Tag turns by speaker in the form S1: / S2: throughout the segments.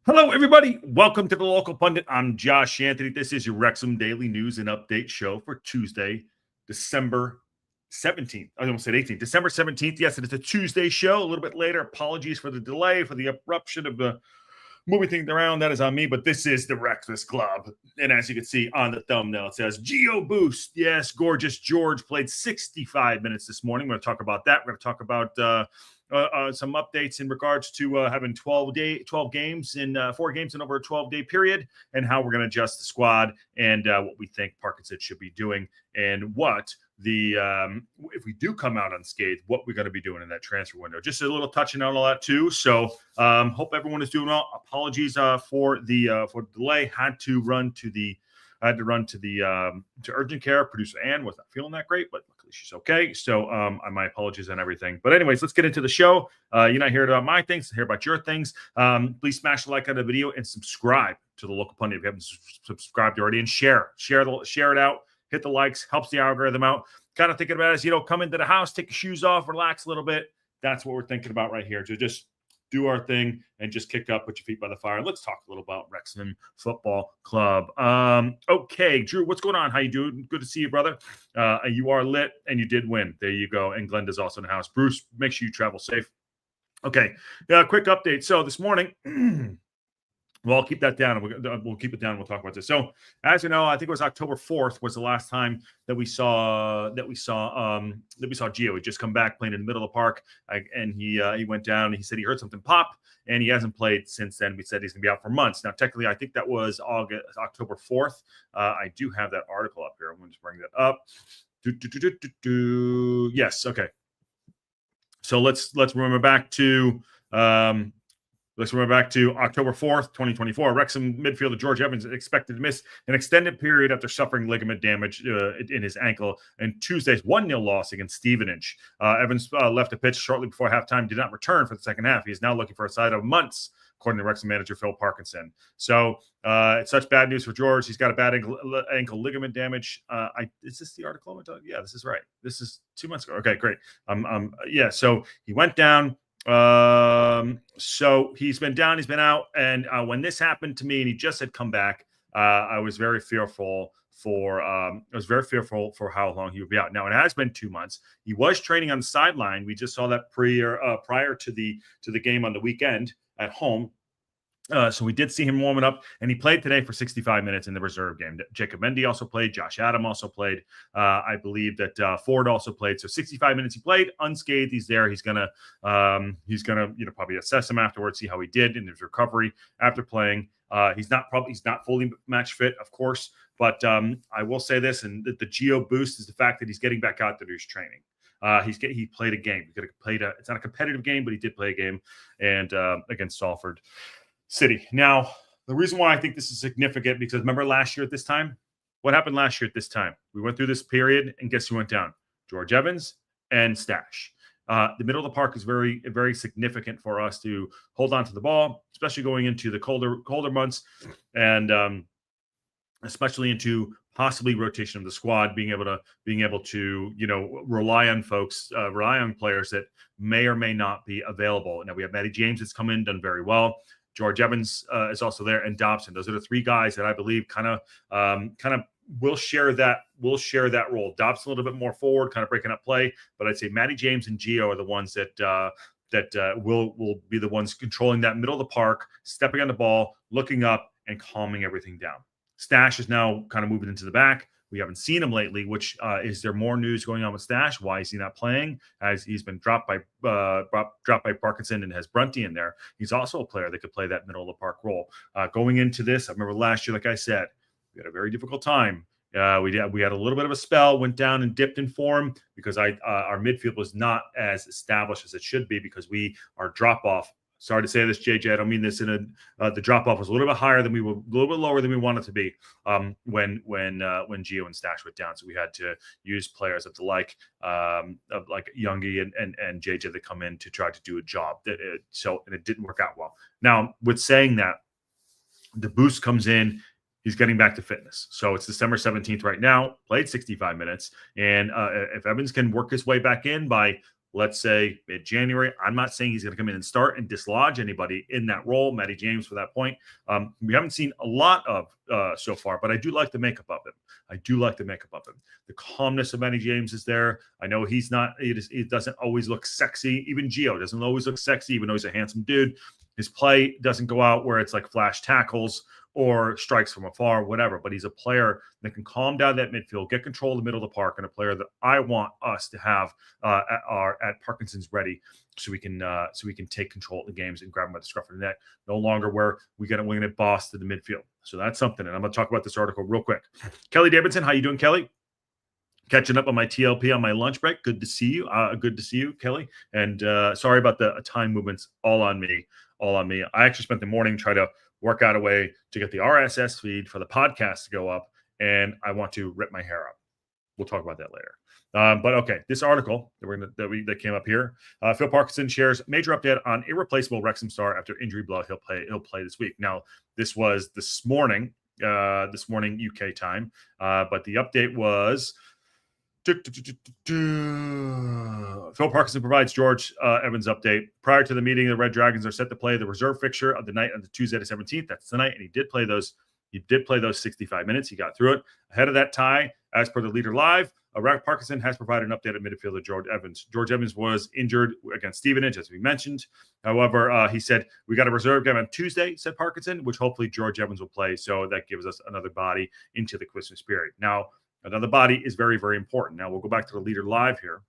S1: Hello, everybody. Welcome to the Local Pundit. I'm Josh Anthony. This is your Wrexham Daily News and Update show for Tuesday, December 17th. I almost said 18th. December 17th. Yes, it is a Tuesday show. A little bit later. Apologies for the delay, for the eruption of the moving things around. That is on me, but this is the WREXfast Club. And as you can see on the thumbnail, it says Geo Boost. Yes, gorgeous George played 65 minutes this morning. We're going to talk about that. We're going to talk about some updates in regards to having 12 games in 4 games in over a 12-day period, and how we're going to adjust the squad, and what we think Parkinson should be doing, and what the if we do come out unscathed, what we're going to be doing in that transfer window. Just a little touching on all that too. So hope everyone is doing well. Apologies for the delay. Had to run to urgent care. Producer Ann was not feeling that great, but luckily she's okay. So my apologies on everything. But anyways, let's get into the show. You're not hearing about my things, hear about your things. Please smash the like on the video and subscribe to the Local Pundit if you haven't subscribed already, and share it out. Hit the likes, helps the algorithm out. Kind of thinking about it as, come into the house, take your shoes off, relax a little bit. That's what we're thinking about right here, to just do our thing and just kick up, put your feet by the fire. Let's talk a little about Wrexham Football Club. Okay, Drew, what's going on? How you doing? Good to see you, brother. You are lit, and you did win. There you go. And Glenda's also in the house. Bruce, make sure you travel safe. Okay, quick update. So this morning, well, I'll keep that down. We'll keep it down. We'll talk about this. So, as you know, I think it was October 4th was the last time that we saw Geo. He just come back playing in the middle of the park, and he went down. And he said he heard something pop, and he hasn't played since then. We said he's going to be out for months. Now, technically, I think that was October 4th. I do have that article up here. I'm going to bring that up. Yes. Okay. So let's remember back to. Let's remember back to October 4th, 2024. Wrexham midfielder George Evans expected to miss an extended period after suffering ligament damage in his ankle in Tuesday's 1-0 loss against Stevenage. Evans left the pitch shortly before halftime, did not return for the second half. He is now looking for a side of months, according to Wrexham manager Phil Parkinson. So it's such bad news for George. He's got a bad ankle ligament damage. Is this the article? Yeah, this is right. This is 2 months ago. Okay, great. Yeah, so he went down. So he's been down, he's been out, and when this happened to me and he just had come back, I was very fearful for how long he would be out. Now it has been 2 months. He was training on the sideline. We just saw that prior to the game on the weekend at home. So we did see him warming up, and he played today for 65 minutes in the reserve game. Jacob Mendy also played. Josh Adam also played. I believe that Ford also played. So 65 minutes he played, unscathed. He's there. He's gonna probably assess him afterwards, see how he did in his recovery after playing. He's not fully match fit, of course, but I will say this, and the Geo Boost is the fact that he's getting back out there to his training. He played a game. It's not a competitive game, but he did play a game, and against Salford City. Now, the reason why I think this is significant, because remember last year at this time? What happened last year at this time? We went through this period, and guess who went down? George Evans and Stash. The middle of the park is very, very significant for us to hold on to the ball, especially going into the colder months, and especially into possibly rotation of the squad, being able to rely on players that may or may not be available. Now we have Matty James that's come in, done very well. George Evans is also there, and Dobson. Those are the 3 guys that I believe kind of will share that role. Dobson a little bit more forward, kind of breaking up play, but I'd say Matty James and Geo are the ones that will be the ones controlling that middle of the park, stepping on the ball, looking up, and calming everything down. Stash is now kind of moving into the back. We haven't seen him lately, which is there more news going on with Stash? Why is he not playing? As he's been dropped by Parkinson and has Brunty in there. He's also a player that could play that middle of the park role. Going into this, I remember last year, like I said, we had a very difficult time. We had a little bit of a spell, went down and dipped in form because our midfield was not as established as it should be, because our drop off. Sorry to say this, JJ. I don't mean this in the drop off was a little bit higher than a little bit lower than we wanted to be when Geo and Stash went down. So we had to use players of like Youngie and JJ that come in to try to do a job and it didn't work out well. Now, with saying that, the boost comes in. He's getting back to fitness. So it's December 17th right now, played 65 minutes. And if Evans can work his way back in by let's say mid-January. I'm not saying he's going to come in and start and dislodge anybody in that role. Matty James, for that point, we haven't seen a lot of so far, but I do like the makeup of him. The calmness of Matty James is there. I know he's not. He doesn't always look sexy. Even Geo doesn't always look sexy, even though he's a handsome dude. His play doesn't go out where it's like flash tackles or strikes from afar, whatever. But he's a player that can calm down that midfield, get control of the middle of the park, and a player that I want us to have at Parkinson's ready, so we can take control of the games and grab him by the scruff of the neck. No longer where we're gonna boss to the midfield. So that's something. And I'm gonna talk about this article real quick. Kelly Davidson, how you doing, Kelly? Catching up on my TLP on my lunch break. Good to see you. Good to see you, Kelly. And sorry about the time movements. All on me. I actually spent the morning trying to work out a way to get the RSS feed for the podcast to go up, and I want to rip my hair out. We'll talk about that later. But okay, this article that came up here. Phil Parkinson shares major update on irreplaceable Wrexham star after injury blow. He'll play this week. Now, this was this morning UK time, but the update was. Phil Parkinson provides George Evans update. Prior to the meeting, the Red Dragons are set to play the reserve fixture of the night on the Tuesday the 17th. That's tonight, and he did play those 65 minutes. He got through it. Ahead of that tie, as per the Leader Live, Parkinson has provided an updated midfielder George Evans. George Evans was injured against Stevenage, as we mentioned. However, he said, we got a reserve game on Tuesday, said Parkinson, which hopefully George Evans will play. So that gives us another body into the Christmas period. Now, another body is very, very important. Now, we'll go back to the Leader Live here.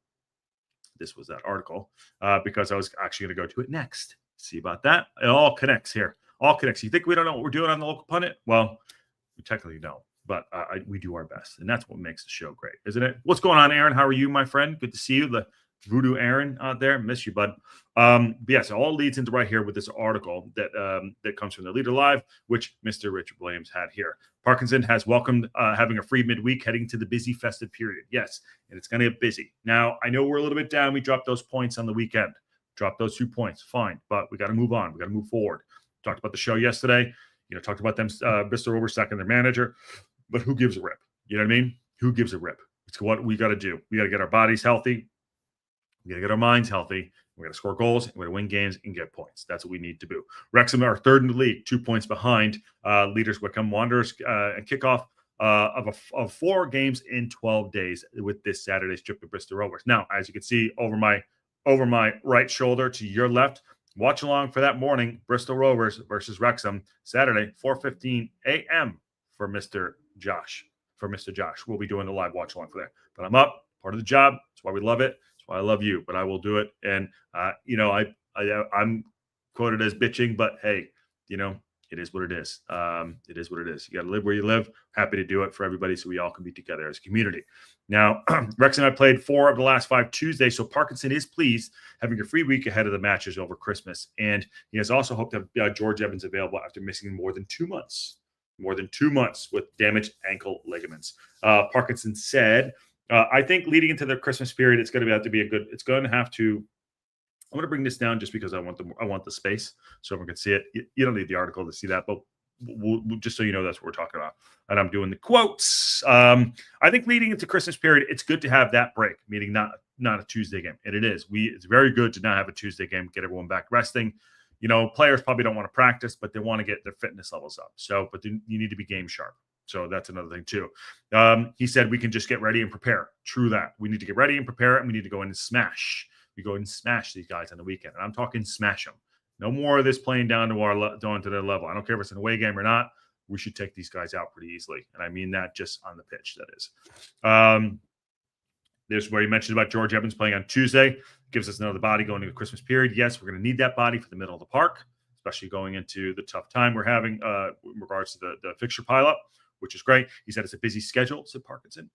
S1: This was that article because I was actually going to go to it next. See about that? It all connects here. All connects. You think we don't know what we're doing on the local pundit? Well, we technically don't, but we do our best. And that's what makes the show great, isn't it? What's going on, Aaron? How are you, my friend? Good to see you. The Voodoo Aaron out there. Miss you, bud. But yes, it all leads into right here with this article that comes from the Leader Live, which Mr. Richard Williams had here. Parkinson has welcomed having a free midweek heading to the busy festive period. Yes, and it's going to get busy. Now, I know we're a little bit down. We dropped those points on the weekend. Dropped those 2 points. Fine, but we got to move on. We got to move forward. Talked about the show yesterday. Talked about them, Bristol Rovers sacking their manager. But who gives a rip? You know what I mean? Who gives a rip? It's what we got to do. We got to get our bodies healthy. We got to get our minds healthy. We got to score goals. And we got to win games and get points. That's what we need to do. Wrexham are third in the league, 2 points behind leaders Wycombe Wanderers, and kickoff of 4 games in 12 days with this Saturday's trip to Bristol Rovers. Now, as you can see over my right shoulder to your left, watch along for that morning, Bristol Rovers versus Wrexham, Saturday, 4:15 a.m. for Mr. Josh. We'll be doing the live watch along for that. But I'm up, part of the job. That's why we love it. That's why I love you. But I will do it. And I'm quoted as bitching, but hey, it is what it is. It is what it is. You got to live where you live. Happy to do it for everybody so we all can be together as a community. Now, Wrexham have played 4 of the last 5 Tuesdays, so Parkinson is pleased having a free week ahead of the matches over Christmas. And he has also hoped to have George Evans available after missing more than 2 months. With damaged ankle ligaments. Parkinson said, I think leading into the Christmas period, it's going to have to be I'm going to bring this down just because I want the space so everyone can see it. You don't need the article to see that, but we'll just so you know that's what we're talking about. And I'm doing the quotes. I think leading into Christmas period, it's good to have that break, meaning not a Tuesday game. And it is. It's very good to not have a Tuesday game, get everyone back resting. Players probably don't want to practice, but they want to get their fitness levels up. But you need to be game sharp. So that's another thing too. He said we can just get ready and prepare. True that. We need to get ready and prepare, and we need to go in and smash. We go and smash these guys on the weekend. And I'm talking smash them. No more of this playing down to their level. I don't care if it's an away game or not. We should take these guys out pretty easily. And I mean that just on the pitch, that is. There's where you mentioned about George Evans playing on Tuesday. Gives us another body going into the Christmas period. Yes, we're going to need that body for the middle of the park, especially going into the tough time we're having in regards to the fixture pileup, which is great. He said it's a busy schedule, said Parkinson,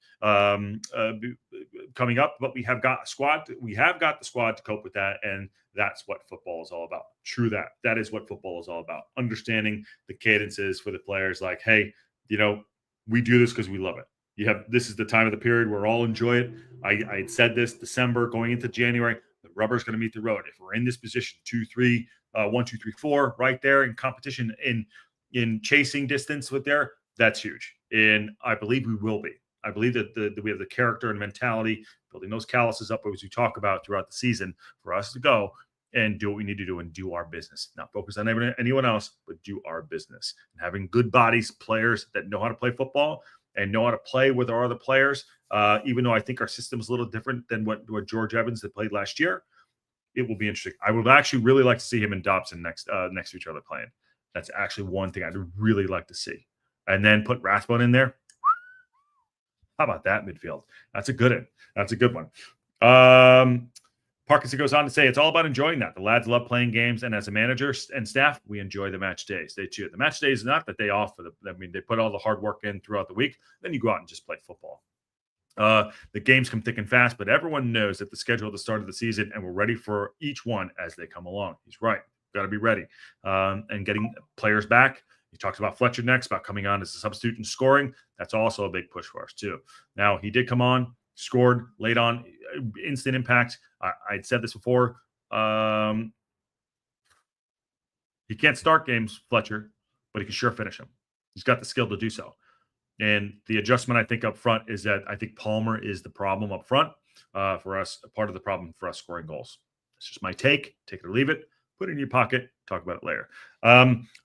S1: coming up, but we have got a squad. We have got the squad to cope with that, and that's what football is all about. True that. That is what football is all about. Understanding the cadences for the players like, hey, we do this because we love it. This is the time of the period where all enjoy it. I had said this December going into January, the rubber's going to meet the road. If we're in this position, 1, 2, 3, 4, right there in competition in chasing distance with there, that's huge. And I believe we will be. I believe that we have the character and mentality, building those calluses up as we talk about throughout the season, for us to go and do what we need to do and do our business. Not focus on anyone else, but do our business. And having good bodies, players that know how to play football and know how to play with our other players, even though I think our system is a little different than what George Evans that played last year, it will be interesting. I would actually really like to see him and Dobson next to each other playing. That's actually one thing I'd really like to see. And then put Rathbone in there. How about that midfield? That's a good one. That's a good one. Parkinson goes on to say, it's all about enjoying that. The lads love playing games, and as a manager and staff, we enjoy the match days. They too. The match day is not that they off for the. I mean, they put all the hard work in throughout the week. Then you go out and just play football. The games come thick and fast, but everyone knows at the schedule at the start of the season, and we're ready for each one as they come along. He's right. Got to be ready. And getting players back. He talks about Fletcher next, about coming on as a substitute and scoring. That's also a big push for us, too. Now, he did come on, scored, laid on, instant impact. I'd said this before. He can't start games, Fletcher, but he can sure finish them. He's got the skill to do so. And the adjustment, I think, up front is that I think Palmer is the problem up front for us, part of the problem for us scoring goals. It's just my take. Take it or leave it. Put it in your pocket. Talk about it later.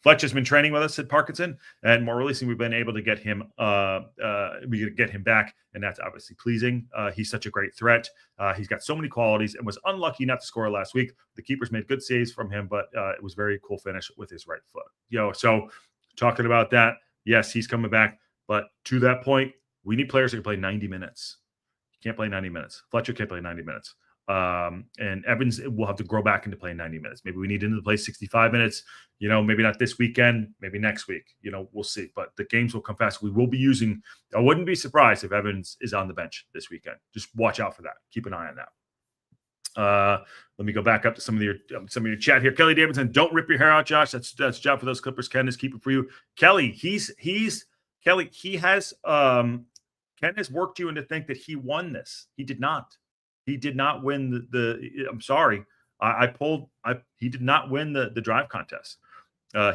S1: Fletcher's been training with us, said Parkinson, and more recently we've been able to get him back, and that's obviously pleasing. He's such a great threat. He's got so many qualities and was unlucky not to score last week. The keepers made good saves from him, but it was very cool finish with his right foot. So talking about that, yes, he's coming back, but to that point, we need players that can play 90 minutes. You can't play 90 minutes. Fletcher can't play 90 minutes. And Evans will have to grow back into playing 90 minutes. Maybe we need him to play 65 minutes, maybe not this weekend, maybe next week, we'll see, but the games will come fast. We will be using, I wouldn't be surprised if Evans is on the bench this weekend. Just watch out for that. Keep an eye on that. Let me go back up to some of your chat here. Kelly Davidson, don't rip your hair out, Josh. That's job for those Clippers. Ken is keeping for you. Kelly, Kelly, Ken has worked you into think that he won this. He did not. He did not win I'm sorry. He did not win the drive contest.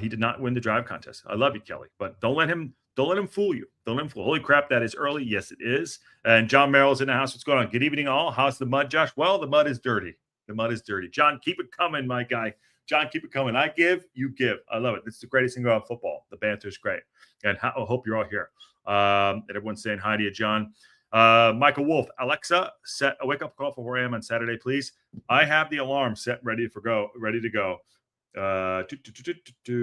S1: He did not win the drive contest. I love you, Kelly, but don't let him fool you. Don't let him fool. Holy crap, that is early. Yes, it is. And John Merrill's in the house. What's going on? Good evening, all. How's the mud, Josh? Well, the mud is dirty. The mud is dirty. John, keep it coming, my guy. John, keep it coming. I give, you give. I love it. It's the greatest thing about football. The banter is great. And I hope you're all here. And everyone's saying hi to you, John. Michael Wolf, Alexa, set a wake-up call for where I am on Saturday, please. I have the alarm set ready to go.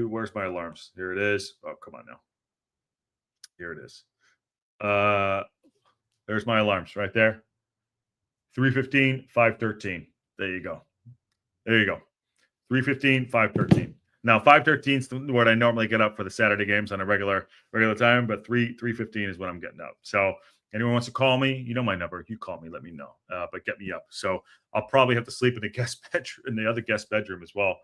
S1: Where's my alarms? Here it is. Oh, come on now. Here it is. There's my alarms right there. 3:15, 5:13. There you go. 3:15, 5:13. Now 5:13 is what I normally get up for the Saturday games on a regular time, but 3:15 is when I'm getting up. So anyone wants to call me, you know my number. You call me, let me know. But get me up. So I'll probably have to sleep in the other guest bedroom as well.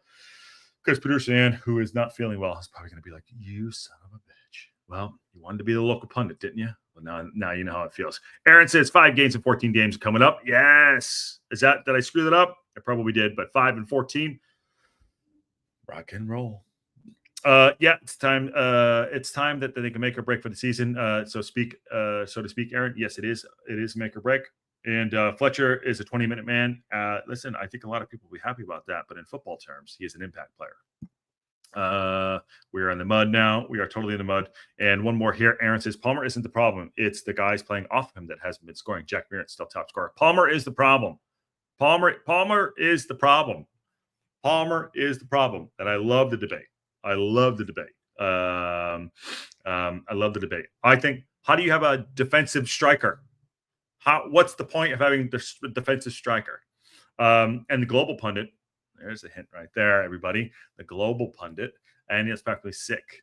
S1: Because producer Ann, who is not feeling well, is probably going to be like, "You son of a bitch." Well, you wanted to be the local pundit, didn't you? Well, now you know how it feels. Aaron says 5 games and 14 games coming up. Yes. Did I screw that up? I probably did, but 5 and 14. Rock and roll. Yeah, it's time. It's time that they can make or break for the season. So to speak, Aaron. Yes, it is. It is make or break. And Fletcher is a 20-minute man. Listen, I think a lot of people will be happy about that. But in football terms, he is an impact player. We are in the mud now. We are totally in the mud. And one more here. Aaron says Palmer isn't the problem. It's the guys playing off him that hasn't been scoring. Jack Merritt still top scorer. Palmer is the problem. Palmer is the problem. Palmer is the problem. And I love the debate. I love the debate. I think, how do you have a defensive striker? What's the point of having the defensive striker? And the global pundit, there's a hint right there, everybody. The global pundit, and it's practically sick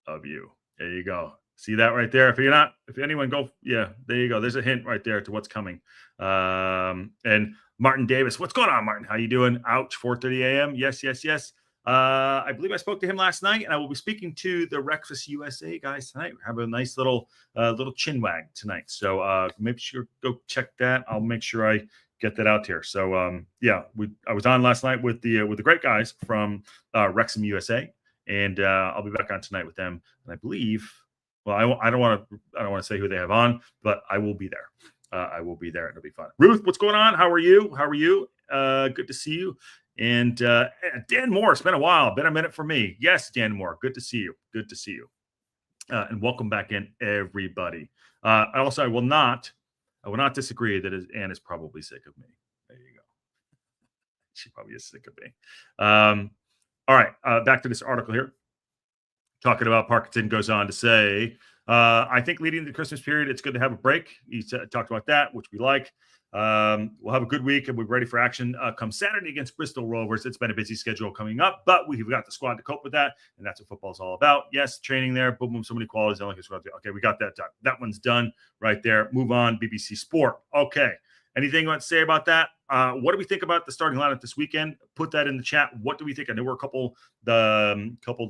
S1: of you. There you go. See that right there? If anyone go, yeah, there you go. There's a hint right there to what's coming. And Martin Davis, what's going on, Martin? How you doing? Ouch, 4:30 a.m. Yes. I believe I spoke to him last night, and I will be speaking to the WREXfast USA guys tonight. We have a nice little chin wag tonight. So make sure go check that. I'll make sure I get that out here. So I was on last night with the great guys from Wrexham USA, and I'll be back on tonight with them. And I believe Well, I don't want to say who they have on, but I will be there. I will be there. It'll be fun. Ruth, what's going on? How are you? Good to see you. And Dan Moore, it's been a while. Been a minute for me. Yes, Dan Moore. Good to see you. Good to see you. And welcome back in, everybody. I will not disagree that Anne is probably sick of me. There you go. She probably is sick of me. All right, back to this article here. Talking about Parkinson goes on to say, I think leading the Christmas period, it's good to have a break. He talked about that, which we like. We'll have a good week and we're ready for action come Saturday against Bristol Rovers. It's been a busy schedule coming up, but we've got the squad to cope with that, and that's what football is all about. Yes, training there, boom, boom, so many qualities. Okay, we got that done. That one's done right there. Move on, BBC Sport. Okay. Anything you want to say about that? What do we think about the starting lineup this weekend? Put that in the chat. What do we think? I know we're a couple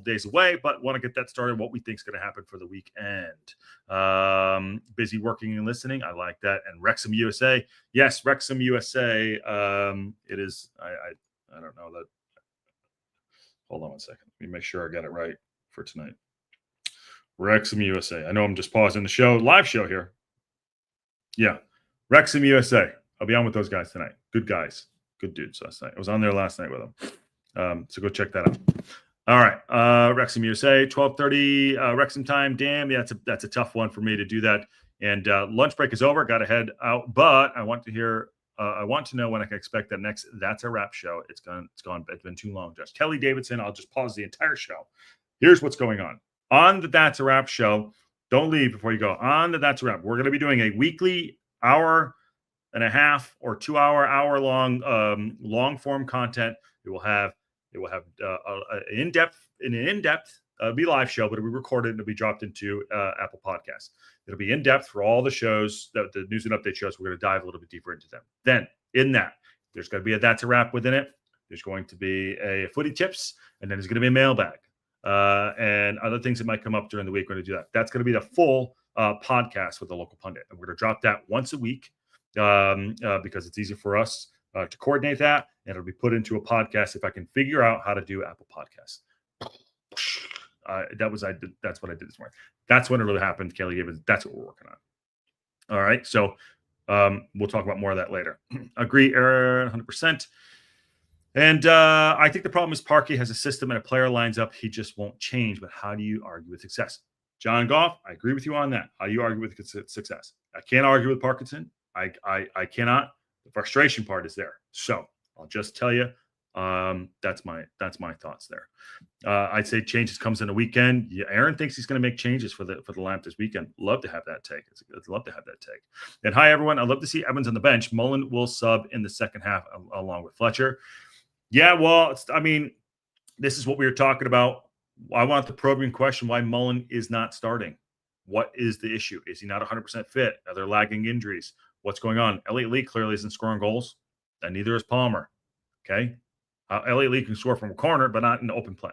S1: days away, but want to get that started. What we think is going to happen for the weekend? Busy working and listening. I like that. And Wrexham USA. Yes, Wrexham USA. It is. I don't know that. Hold on one second. Let me make sure I got it right for tonight. Wrexham USA. I know I'm just pausing the show, live show here. Yeah. Wrexham USA. I'll be on with those guys tonight. Good guys. Good dudes last night. I was on there last night with them. So go check that out. All right. Wrexham USA, 12:30 Wrexham time. Damn, yeah, that's a tough one for me to do that. And lunch break is over. Got to head out. But I want to hear, I want to know when I can expect that next That's a Wrap show. It's been too long, Josh. Kelly Davidson, I'll just pause the entire show. Here's what's going on. On the That's a Wrap show, don't leave before you go. On the That's a Wrap, we're going to be doing a weekly hour and a half or 2 hour long long form content. It will have an in-depth be live show, but it'll be recorded and it'll be dropped into Apple Podcasts. It'll be in depth for all the shows, the news and update shows. We're going to dive a little bit deeper into them. Then in that, there's going to be a That's a Wrap within it. There's going to be a footy tips, and then there's going to be a mailbag and other things that might come up during the week. We're going to do that. That's going to be the full podcast with the local pundit. And we're going to drop that once a week because it's easy for us to coordinate that, and it'll be put into a podcast if I can figure out how to do Apple Podcasts. That's what I did this morning. That's when it really happened, Kelly Gibbons. That's what we're working on. All right, so we'll talk about more of that later. Agree, Aaron, 100%. And I think the problem is Parkey has a system and a player lines up. He just won't change. But how do you argue with success? John Goff, I agree with you on that. How do you argue with success? I can't argue with Parkinson. I cannot. The frustration part is there. So I'll just tell you, that's my thoughts there. I'd say changes comes in a weekend. Yeah, Aaron thinks he's going to make changes for the lineup this weekend. Love to have that take. I'd love to have that take. And hi everyone. I'd love to see Evans on the bench. Mullen will sub in the second half along with Fletcher. Yeah, well, this is what we were talking about. I want the probing question why Mullen is not starting. What is the issue? Is he not 100% fit? Are there lagging injuries? What's going on? Elliott Lee clearly isn't scoring goals, and neither is Palmer. Okay, Elliott Lee can score from a corner, but not in the open play.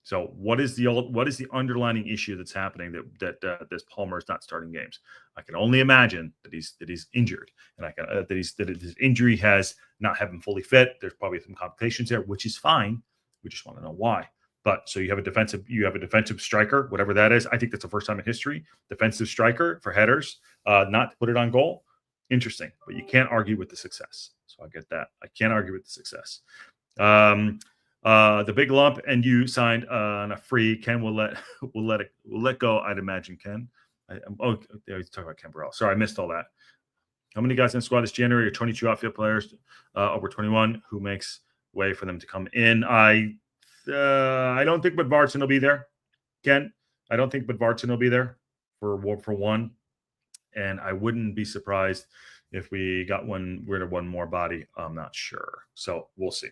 S1: So what is the underlying issue that's happening that this Palmer is not starting games? I can only imagine that he's injured, and that his injury has not have him fully fit. There's probably some complications there, which is fine. We just want to know why. But so you have a defensive striker, whatever that is. I think that's the first time in history. Defensive striker for headers, not to put it on goal. Interesting, but you can't argue with the success. So I get that. I can't argue with the success. The big lump, and you signed on a free. Ken will let go. I'd imagine Ken. He's talking about Ken Burrell. Sorry, I missed all that. How many guys in the squad this January are 22 outfield players over 21 who makes way for them to come in? I don't think Budvardsson will be there, Ken. I don't think Budvardsson will be there for one. And I wouldn't be surprised if we got rid of one more body. I'm not sure. So we'll see.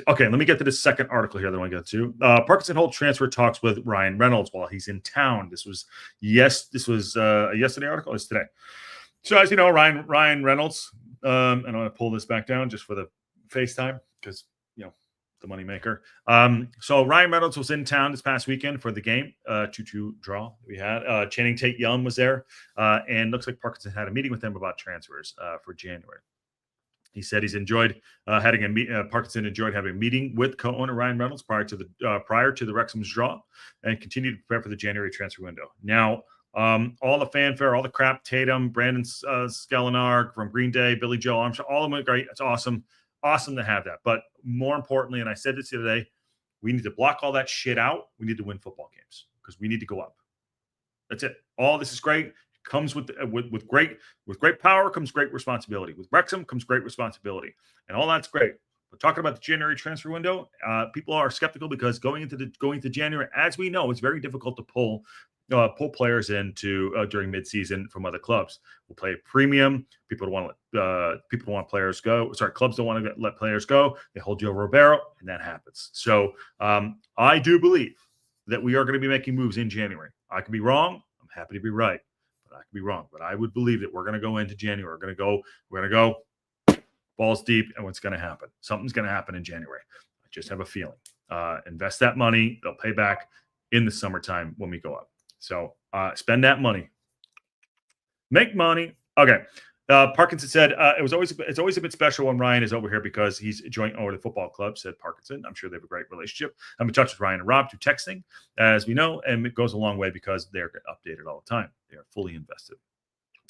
S1: Okay, let me get to the second article here that I want to get to. Parkinson holds transfer talks with Ryan Reynolds while he's in town. This was a yesterday article. It's today. So as you know, Ryan Reynolds, and I'm going to pull this back down just for the FaceTime because, the moneymaker. So Ryan Reynolds was in town this past weekend for the game, 2-2 draw we had. Channing Tate-Young was there, and looks like Parkinson had a meeting with them about transfers for January. He said he's enjoyed Parkinson enjoyed having a meeting with co-owner Ryan Reynolds prior to the Wrexham's draw, and continued to prepare for the January transfer window. Now, all the fanfare, all the crap, Tatum, Brandon Skelenar from Green Day, Billy Joel Armstrong, all of them are great. It's awesome to have that. But more importantly, and I said this the other day, we need to block all that shit out. We need to win football games because we need to go up. That's it. All this is great. Comes with great power comes great responsibility. With Wrexham comes great responsibility, and all that's great. But talking about the January transfer window, people are skeptical because going into January, as we know, it's very difficult to pull players into during midseason from other clubs. We'll play a premium. People don't want players go. Sorry, clubs don't want to let players go. They hold Joe Roberto, and that happens. So I do believe that we are going to be making moves in January. I could be wrong. I'm happy to be right. I could be wrong, but I would believe that we're going to go into January. We're going to go balls deep, and what's going to happen? Something's going to happen in January. I just have a feeling. Invest that money; they'll pay back in the summertime when we go up. So spend that money, make money. Okay. Parkinson said it's always a bit special when Ryan is over here because he's a joint owner of the football club, said Parkinson. I'm sure they have a great relationship. I'm in touch with Ryan and Rob through texting, as we know, and it goes a long way because they're updated all the time. They are fully invested.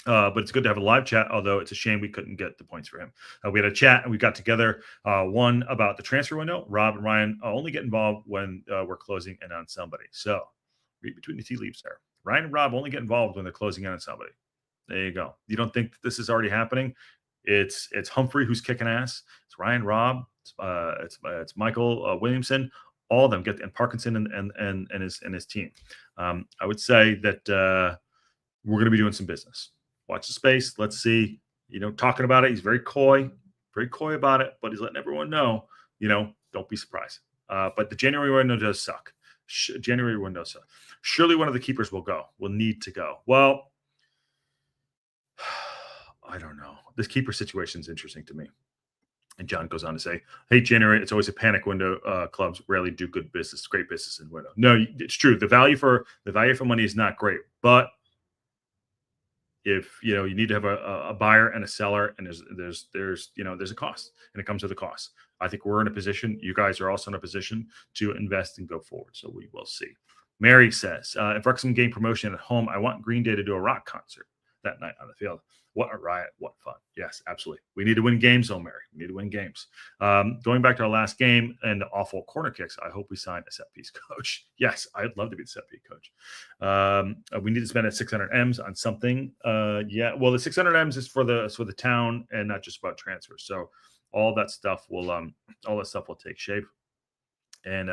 S1: But it's good to have a live chat, although it's a shame we couldn't get the points for him. We had a chat and we got together, one about the transfer window. Rob and Ryan only get involved when we're closing in on somebody. So read between the tea leaves there. Ryan and Rob only get involved when they're closing in on somebody. There you go. You don't think that this is already happening? It's Humphrey who's kicking ass. It's Ryan, Rob. It's Michael Williamson. All of them and Parkinson and his team. I would say that we're going to be doing some business. Watch the space. Let's see. Talking about it. He's very coy about it, but he's letting everyone know. Don't be surprised. But the January window does suck. Surely one of the keepers will need to go. Well, I don't know. This keeper situation is interesting to me. And John goes on to say, hey, January, it's always a panic window. Clubs rarely do great business in window. No, it's true. The value for money is not great. But if you need to have a buyer and a seller, and there's a cost, and it comes with a cost. I think we're in a position. You guys are also in a position to invest and go forward. So we will see. Mary says, if Wrexham gain promotion at home, I want Green Day to do a rock concert that night on the field. What a riot. What fun. Yes, absolutely. We need to win games, though, Mary. We need to win games. Going back to our last game and the awful corner kicks, I hope we sign a set piece coach. Yes, I'd love to be the set piece coach. We need to spend 600 M's on something. Yeah, well, the 600 M's is for the town and not just about transfers. So all that stuff will take shape. And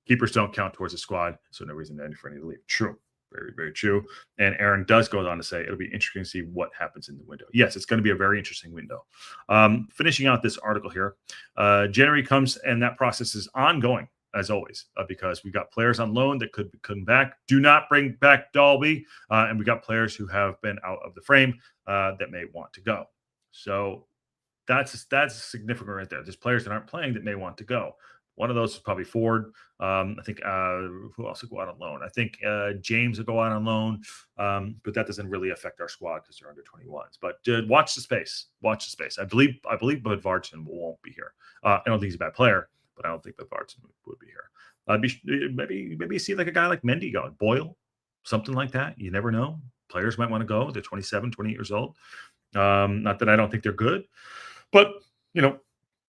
S1: keepers don't count towards the squad, so no reason for any to leave. True. Very, very true. And Aaron does go on to say it'll be interesting to see what happens in the window. Yes, it's going to be a very interesting window. Finishing out this article here, January comes and that process is ongoing as always because we got players on loan that could come back. Do not bring back Dalby, and we got players who have been out of the frame that may want to go. So that's significant right there. There's players that aren't playing that may want to go. One of those is probably Ford. I think who else will go out on loan? I think James will go out on loan, but that doesn't really affect our squad because they're under 21s. But watch the space. Watch the space. I believe Bud Vartson won't be here. I don't think he's a bad player, but I don't think Bud Vartson would be here. Maybe see like a guy like Mendy going, Boyle, something like that. You never know. Players might want to go. They're 27, 28 years old. Not that I don't think they're good, but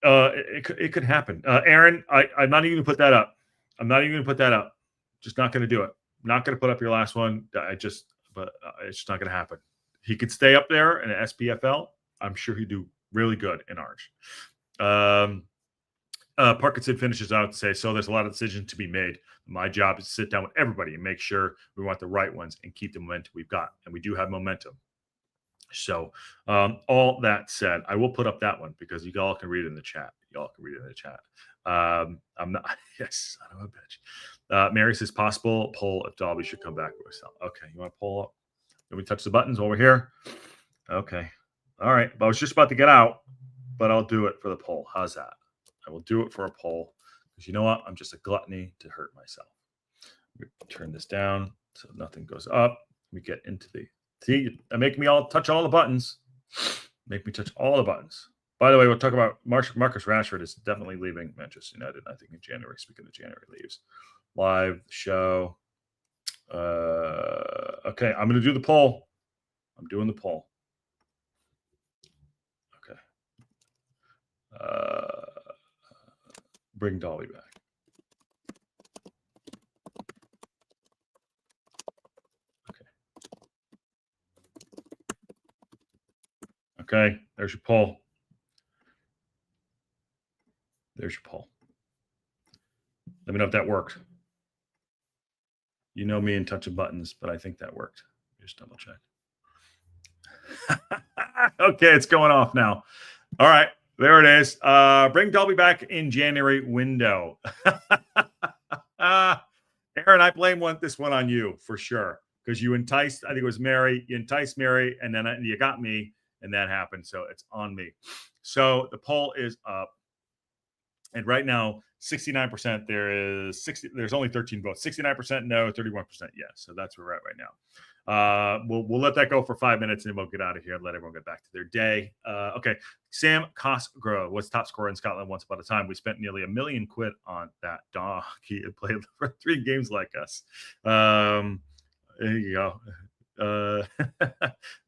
S1: it could happen. Aaron, I'm not even going to put that up. Just not going to do it. Not going to put up your last one. But it's just not going to happen. He could stay up there in an SPFL. I'm sure he'd do really good in Orange. Parkinson finishes out to say, so there's a lot of decisions to be made. My job is to sit down with everybody and make sure we want the right ones and keep the momentum we've got. And we do have momentum. So all that said, I will put up that one because you all can read it in the chat. I'm not. Yes, I know a bitch. Mary says possible poll if Dalby should come back with herself. Okay, you want to pull up? Let me touch the buttons over here. Okay, all right. But I was just about to get out, but I'll do it for the poll. How's that? I will do it for a poll because you know what? I'm just a gluttony to hurt myself. Turn this down so nothing goes up. We get into the. See, make me all touch all the buttons. Make me touch all the buttons. By the way, we'll talk about Marcus Rashford is definitely leaving Manchester United, I think, in January. Speaking of January leaves. Live show. Okay, I'm going to do the poll. I'm doing the poll. Okay. Bring Dolly back. Okay, there's your poll. There's your poll. Let me know if that worked. You know me and touching buttons, but I think that worked. Just double check. Okay, it's going off now. All right, there it is. Bring Dolby back in January window. Aaron, I blame this one on you for sure, because you enticed, I think it was Mary, you enticed Mary, and then you got me, and that happened. So it's on me. So the poll is up. And right now, 69%, there's only 13 votes. 69% no, 31% yes. So that's where we're at right now. We'll let that go for 5 minutes and then we'll get out of here and let everyone get back to their day. Okay. Sam Cosgrove was top scorer in Scotland once upon a time. We spent nearly £1 million on that dog. He had played for 3 games like us. There you go.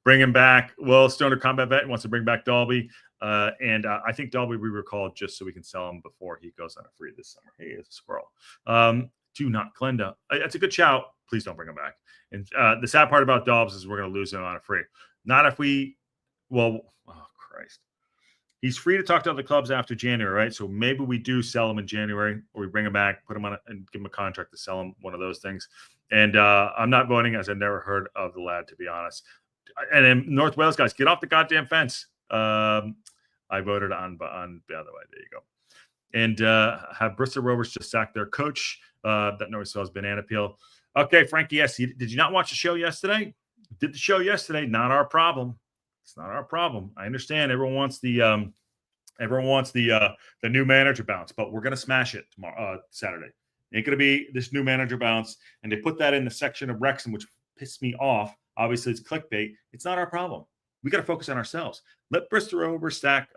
S1: Bring him back. Well, Stoner Combat Vet wants to bring back Dolby. And I think Dolby we recalled just so we can sell him before he goes on a free this summer. Hey, it's a squirrel. Do not Glenda. That's a good shout. Please don't bring him back. And the sad part about Dobbs is we're going to lose him on a free. Not if we, well, oh Christ. He's free to talk to other clubs after January, right? So maybe we do sell him in January, or we bring him back, put him on and give him a contract to sell him, one of those things. And I'm not voting, as I've never heard of the lad, to be honest. And then North Wales guys, get off the goddamn fence. I voted on by the way. There you go. And have Bristol Rovers just sacked their coach that North Wales banana peel. Okay, Frankie, yes. Did you not watch the show yesterday? Did the show yesterday? Not our problem. It's not our problem. I understand everyone wants the new manager bounce, but we're gonna smash it tomorrow, Saturday. Ain't gonna be this new manager bounce, and they put that in the section of Wrexham, which pissed me off. Obviously, it's clickbait. It's not our problem. We got to focus on ourselves. Let Bristol Rovers sack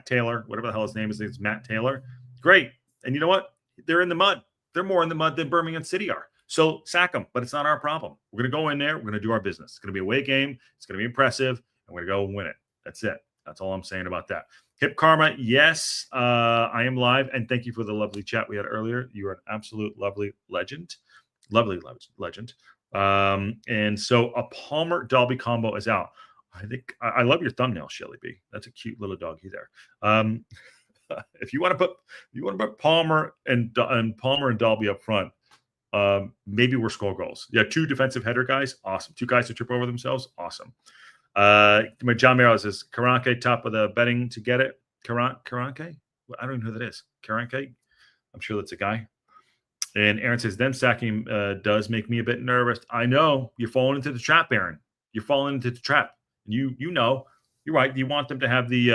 S1: Taylor, whatever the hell his name is. It's Matt Taylor. Great. And you know what? They're in the mud. They're more in the mud than Birmingham City are. So sack them, but it's not our problem. We're going to go in there. We're going to do our business. It's going to be a away game. It's going to be impressive, and we're going to go and win it. That's it. That's all I'm saying about that. Hip Karma, yes, I am live, and thank you for the lovely chat we had earlier. You are an absolute lovely legend. Lovely legend. And so a Palmer Dolby combo is out. I think I love your thumbnail, Shelly B. That's a cute little doggy there. If you want to put Palmer and Dolby up front, maybe we're score goals. Yeah, 2 defensive header guys, awesome. 2 guys to trip over themselves, awesome. My John Merrill says Karanke top of the betting to get it. Karanke? I don't even know who that is. Karanke? I'm sure that's a guy. And Aaron says them sacking does make me a bit nervous. I know you're falling into the trap, Aaron. You're falling into the trap. You know, you're right. You want them to have the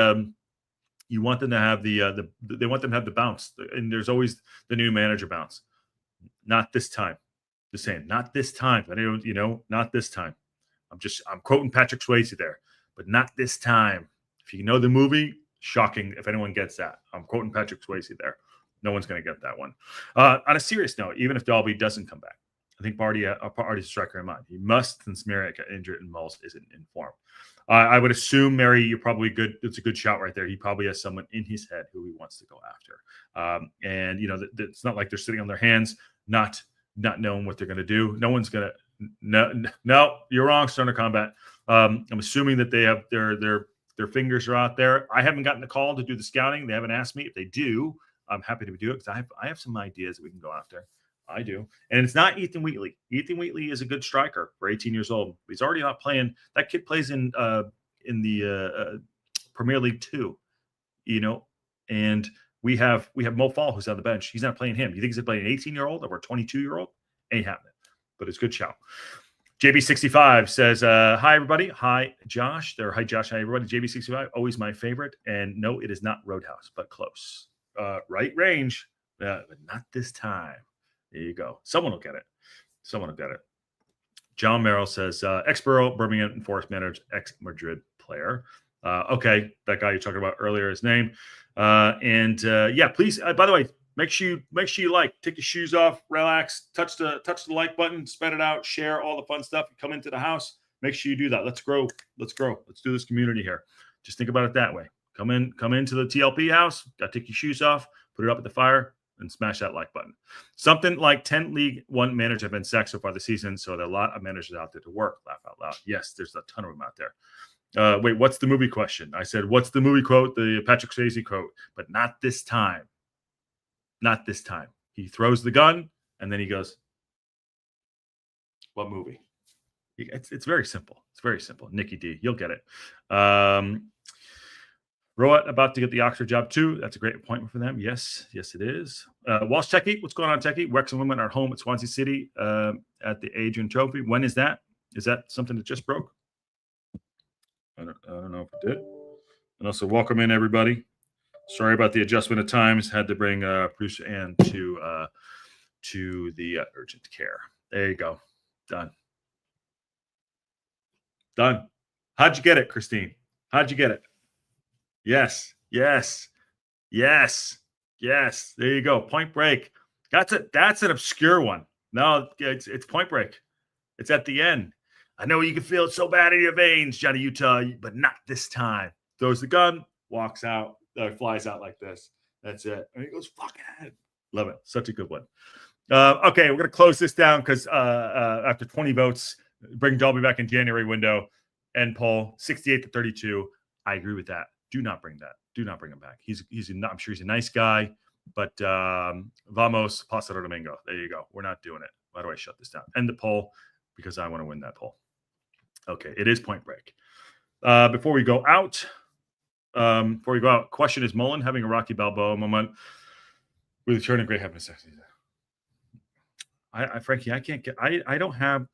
S1: they want them to have the bounce. And there's always the new manager bounce. Not this time. Just saying, not this time. Not this time. I'm quoting Patrick Swayze there, but not this time. If you know the movie, shocking if anyone gets that. I'm quoting Patrick Swayze there. No one's going to get that one. On a serious note, even if Dolby doesn't come back, I think Party's a striker in mind. He must, since Mary got injured and Mulls isn't in form. I would assume, Mary, you're probably good. It's a good shout right there. He probably has someone in his head who he wants to go after. And, it's not like they're sitting on their hands, not knowing what they're going to do. No one's going to. No, you're wrong, Stoner Combat. I'm assuming that they have their fingers are out there. I haven't gotten the call to do the scouting. They haven't asked me. If they do, I'm happy to do it because I have some ideas that we can go after. I do. And it's not Ethan Wheatley. Ethan Wheatley is a good striker for 18 years old. He's already not playing. That kid plays in the Premier League 2, and we have Mo Fall who's on the bench. He's not playing him. You think he's playing an 18-year-old or a 22-year-old? Ain't happening. But it's good shout. JB65 says, hi, everybody. Hi, Josh. Hi, Josh. Hi, everybody. JB65, always my favorite. And no, it is not Roadhouse, but close. Right range, but not this time. There you go. Someone will get it. John Merrill says, ex-Borough, Birmingham, and Forest manager, ex-Madrid player. Okay, that guy you're talking about earlier, his name. Yeah, please. By the way, make sure you like, take your shoes off, relax, touch the like button, spread it out, share all the fun stuff. You come into the house, make sure you do that. Let's grow. Let's do this community here. Just think about it that way. Come into the TLP house. Got to take your shoes off, put it up at the fire, and smash that like button. Something like 10 League One managers have been sacked so far this season, so there are a lot of managers out there to work. Laugh out loud. Yes, there's a ton of them out there. Wait, what's the movie question? I said, what's the movie quote? The Patrick Swayze quote, but not this time. Not this time. He throws the gun and then he goes, what movie? It's very simple. It's very simple. Nikki D, you'll get it. Roat about to get the Oxford job too. That's a great appointment for them. Yes, it is. Walsh Techie, what's going on, Techie? Wrexham women are home at Swansea City at the Adrian Trophy. When is that? Is that something that just broke? I don't know if it did. And also, welcome in, everybody. Sorry about the adjustment of times. Had to bring producer Ann to the urgent care. There you go. Done. How'd you get it, Christine? How'd you get it? Yes. There you go. Point Break. That's an obscure one. No, it's Point Break. It's at the end. I know you can feel it so bad in your veins, Johnny Utah, but not this time. Throws the gun, walks out, flies out like this. That's it. And he goes, fuck it. Love it. Such a good one. Okay, we're going to close this down because after 20 votes, bring Dolby back in January window, end poll, 68-32. I agree with that. Do not bring that. Do not bring him back. I'm sure he's a nice guy, but vamos, Pasado Domingo. There you go. We're not doing it. Why do I shut this down? End the poll because I want to win that poll. Okay, it is Point Break. Before we go out, question is Mullen having a Rocky Balboa moment with a turning great happiness. Frankie, I can't get. I don't have.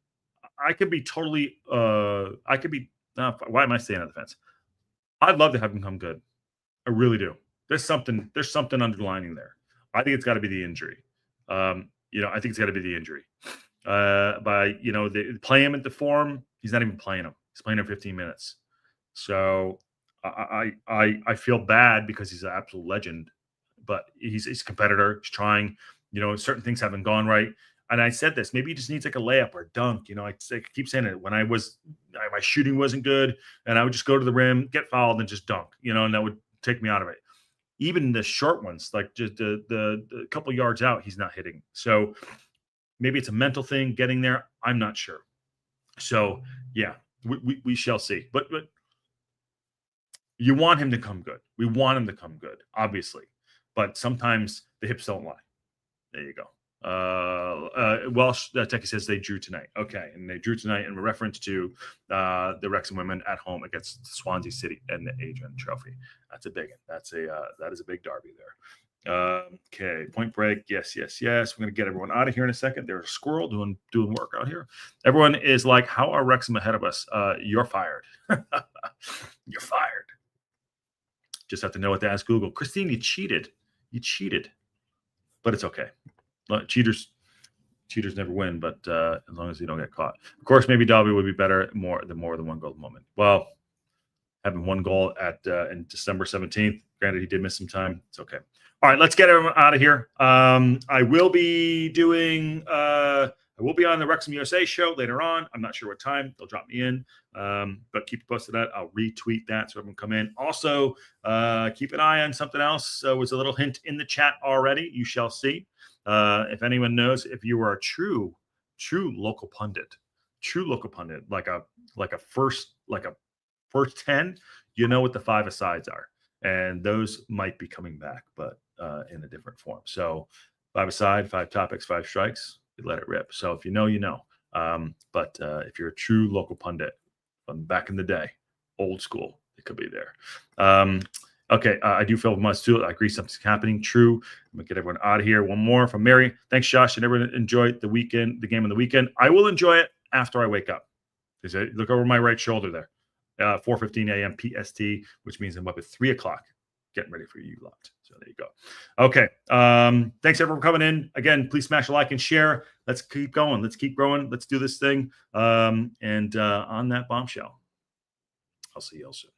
S1: I could be totally. I could be. Why am I staying on the fence? I'd love to have him come good. I really do. There's something underlining there. I think it's got to be the injury. I think it's got to be the injury. They play him at the form. He's not even playing him. He's playing him 15 minutes. So I feel bad because he's an absolute legend, but he's a competitor. He's trying. Certain things haven't gone right. And I said this, maybe he just needs like a layup or a dunk. I keep saying it. When my shooting wasn't good, and I would just go to the rim, get fouled, and just dunk. And that would take me out of it. Even the short ones, like just the couple yards out, he's not hitting. So maybe it's a mental thing getting there. I'm not sure. So yeah, we shall see. But you want him to come good. We want him to come good, obviously. But sometimes the hips don't lie. There you go. Welsh Techie says they drew tonight. Okay, and they drew tonight in reference to the Wrexham women at home against Swansea City and the Adrian Trophy. That's a big one. That is a big derby there. Okay, Point Break. Yes. We're gonna get everyone out of here in a second. There's a squirrel doing work out here. Everyone is like, "How are Wrexham ahead of us?" You're fired. You're fired. Just have to know what to ask Google. Christine, you cheated. But it's okay. Cheaters never win, but as long as you don't get caught. Of course, maybe Dobby would be better more than one goal moment. Well, having one goal in December 17th, granted he did miss some time. It's okay. All right, let's get everyone out of here. I will be on the Wrexham USA show later on. I'm not sure what time. They'll drop me in. But keep posted that. I'll retweet that so everyone can come in. Also, keep an eye on something else. Was a little hint in the chat already. You shall see. If anyone knows, if you are a true local pundit, like a first 10, you know what the 5 asides are, and those might be coming back, but in a different form. So 5 aside, 5 topics, 5 strikes, you let it rip. So if you know, you know. But if you're a true local pundit from back in the day, old school, it could be there. Okay, I do feel must do it. I agree something's happening. True. I'm going to get everyone out of here. One more from Mary. Thanks, Josh. And everyone enjoy the game on the weekend. I will enjoy it after I wake up. Look over my right shoulder there. 4:15 a.m. PST, which means I'm up at 3 o'clock getting ready for you lot. So there you go. Okay. Thanks, everyone, for coming in. Again, please smash a like and share. Let's keep going. Let's keep growing. Let's do this thing. And on that bombshell, I'll see you all soon.